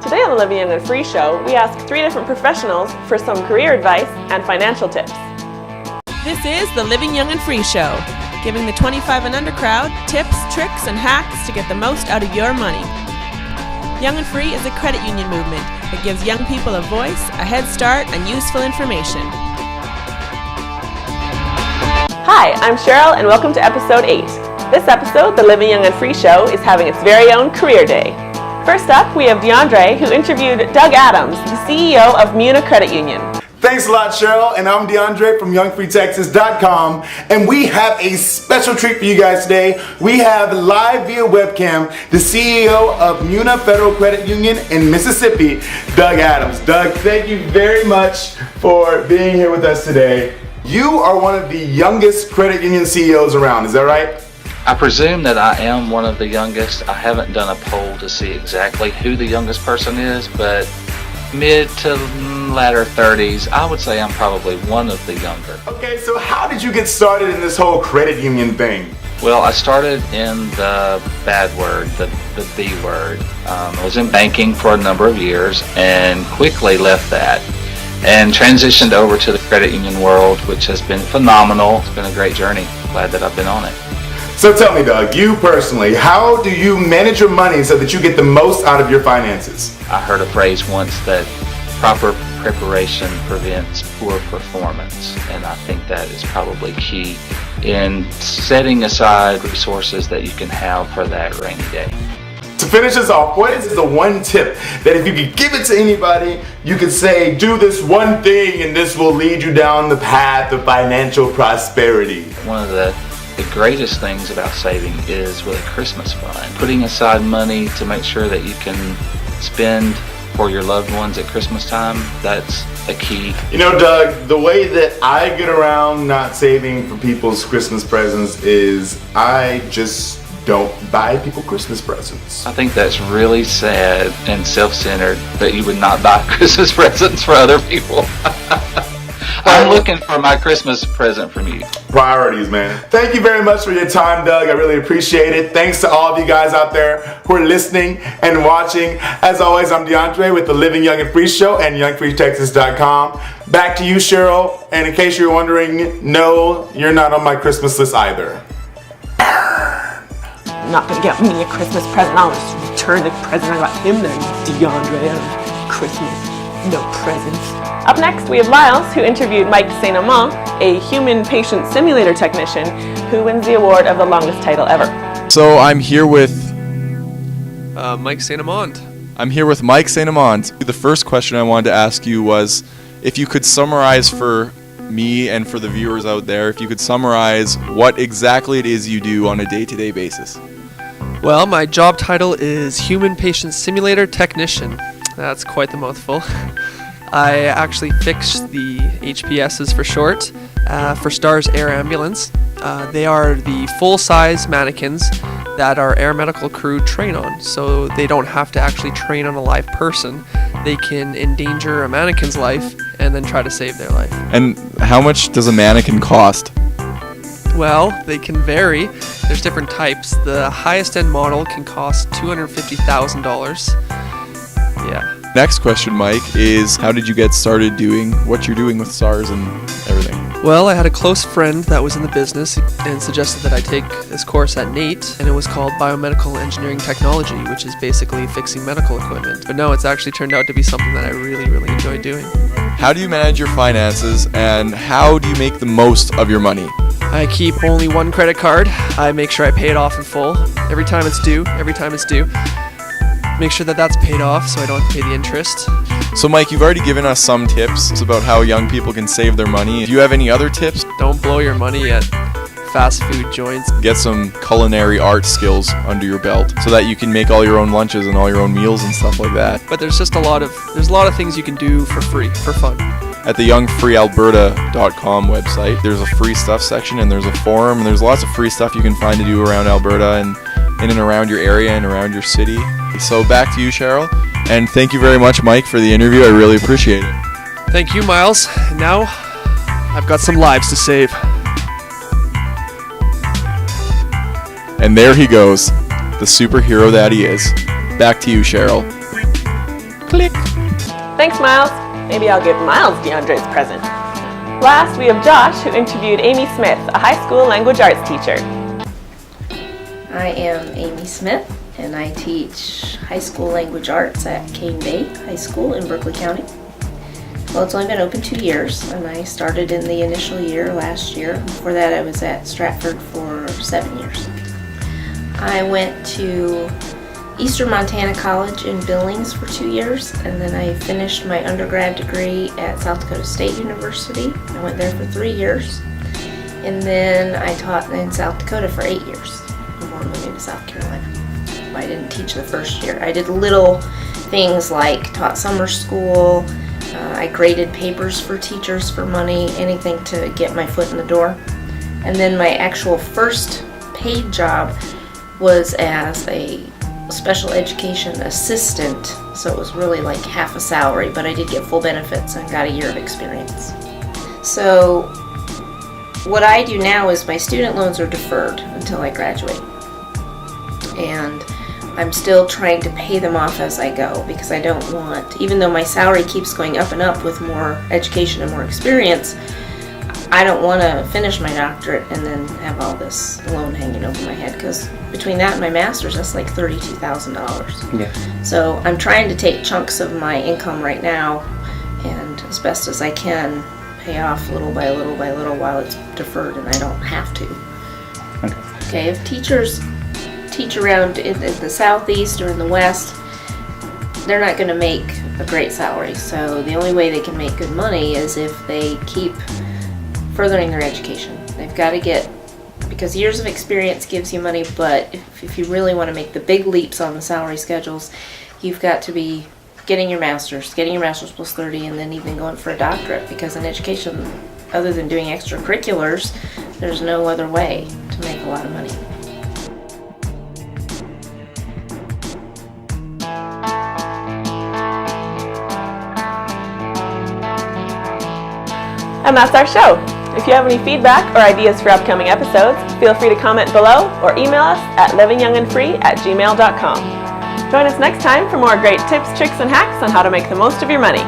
Today on the Living Young and Free Show, we ask 3 different professionals for some career advice and financial tips. This is the Living Young and Free Show, giving the 25 and under crowd tips, tricks, and hacks to get the most out of your money. Young and Free is a credit union movement that gives young people a voice, a head start, and useful information. Hi, I'm Cheryl, and welcome to episode 8. This episode, the Living Young and Free Show, is having its very own career day. First up, we have DeAndre, who interviewed Doug Adams, the CEO of Muna Credit Union. Thanks a lot, Cheryl, and I'm DeAndre from YoungFreeTexas.com, and we have a special treat for you guys today. We have live via webcam the CEO of Muna Federal Credit Union in Mississippi, Doug Adams. Doug, thank you very much for being here with us today. You are one of the youngest credit union CEOs around, is that right? I presume that I am one of the youngest. I haven't done a poll to see exactly who the youngest person is, but mid to latter 30s, I would say I'm probably one of the younger. Okay, so how did you get started in this whole credit union thing? Well, I started in the bad word, the B word. I was in banking for a number of years and quickly left that and transitioned over to the credit union world, which has been phenomenal. It's been a great journey. Glad that I've been on it. So tell me, Doug, you personally, how do you manage your money so that you get the most out of your finances? I heard a phrase once that proper preparation prevents poor performance, and I think that is probably key in setting aside resources that you can have for that rainy day. To finish us off, what is the one tip that if you could give it to anybody, you could say, do this one thing and this will lead you down the path of financial prosperity? One of the greatest things about saving is with a Christmas fund. Putting aside money to make sure that you can spend for your loved ones at Christmas time, that's a key. You know, Doug, the way that I get around not saving for people's Christmas presents is I just don't buy people Christmas presents. I think that's really sad and self-centered that you would not buy Christmas presents for other people. I'm looking for my Christmas present from you. Priorities, man. Thank you very much for your time, Doug. I really appreciate it. Thanks to all of you guys out there who are listening and watching. As always, I'm DeAndre with the Living Young and Free Show and YoungFreeTexas.com. Back to you, Cheryl. And in case you're wondering, no, you're not on my Christmas list either. You're not going to get me a Christmas present. I'll just return the present I got him then, DeAndre. Christmas. No presents. Up next, we have Myles, who interviewed Mike St. Amand, a human patient simulator technician who wins the award of the longest title ever. So I'm here with Mike St. Amand. I'm here with Mike St. Amand. The first question I wanted to ask you was if you could summarize for me and for the viewers out there, if you could summarize what exactly it is you do on a day-to-day basis. Well, my job title is Human Patient Simulator Technician. That's quite the mouthful. I actually fix the HPSs for short for STARS Air Ambulance. They are the full-size mannequins that our air medical crew train on, so they don't have to actually train on a live person. They can endanger a mannequin's life and then try to save their life. And how much does a mannequin cost? Well, they can vary. There's different types. The highest end model can cost $250,000. Yeah. Next question, Mike, is how did you get started doing what you're doing with STARS and everything? Well, I had a close friend that was in the business and suggested that I take this course at NATE, and it was called Biomedical Engineering Technology, which is basically fixing medical equipment. But no, it's actually turned out to be something that I really, really enjoy doing. How do you manage your finances, and how do you make the most of your money? I keep only one credit card. I make sure I pay it off in full. Every time it's due. Make sure that that's paid off so I don't have to pay the interest. So Mike, you've already given us some tips about how young people can save their money. Do you have any other tips? Don't blow your money at fast food joints. Get some culinary art skills under your belt so that you can make all your own lunches and all your own meals and stuff like that. But there's a lot of things you can do for free, for fun. At the YoungFreeAlberta.com website, there's a free stuff section and there's a forum and there's lots of free stuff you can find to do around Alberta and in and around your area and around your city. So back to you, Cheryl. And thank you very much, Mike, for the interview. I really appreciate it. Thank you, Myles. Now, I've got some lives to save. And there he goes, the superhero that he is. Back to you, Cheryl. Click. Thanks, Myles. Maybe I'll give Myles DeAndre's present. Last, we have Josh, who interviewed Amy Smith, a high school language arts teacher. I am Amy Smith, and I teach high school language arts at Cane Bay High School in Berkeley County. Well, it's only been open 2 years, and I started in the initial year last year. Before that, I was at Stratford for 7 years. I went to Eastern Montana College in Billings for 2 years, and then I finished my undergrad degree at South Dakota State University. I went there for 3 years, and then I taught in South Dakota for 8 years before moving to South Carolina. I didn't teach the first year. I did little things like taught summer school, I graded papers for teachers for money, anything to get my foot in the door. And then my actual first paid job was as a special education assistant, so it was really like half a salary, but I did get full benefits and got a year of experience. So what I do now is my student loans are deferred until I graduate, and I'm still trying to pay them off as I go, because I don't want, even though my salary keeps going up and up with more education and more experience, I don't want to finish my doctorate and then have all this loan hanging over my head, because between that and my master's, that's like $32,000. Yeah. So I'm trying to take chunks of my income right now, and as best as I can, pay off little by little by little while it's deferred and I don't have to. Okay, if teachers teach around in the southeast or in the west, they're not going to make a great salary. So the only way they can make good money is if they keep furthering their education. They've got to get, because years of experience gives you money, but if you really want to make the big leaps on the salary schedules, you've got to be getting your master's plus 30, and then even going for a doctorate, because in education, other than doing extracurriculars, there's no other way to make a lot of money. And that's our show. If you have any feedback or ideas for upcoming episodes, feel free to comment below or email us at livingyoungandfree@gmail.com. Join us next time for more great tips, tricks, and hacks on how to make the most of your money.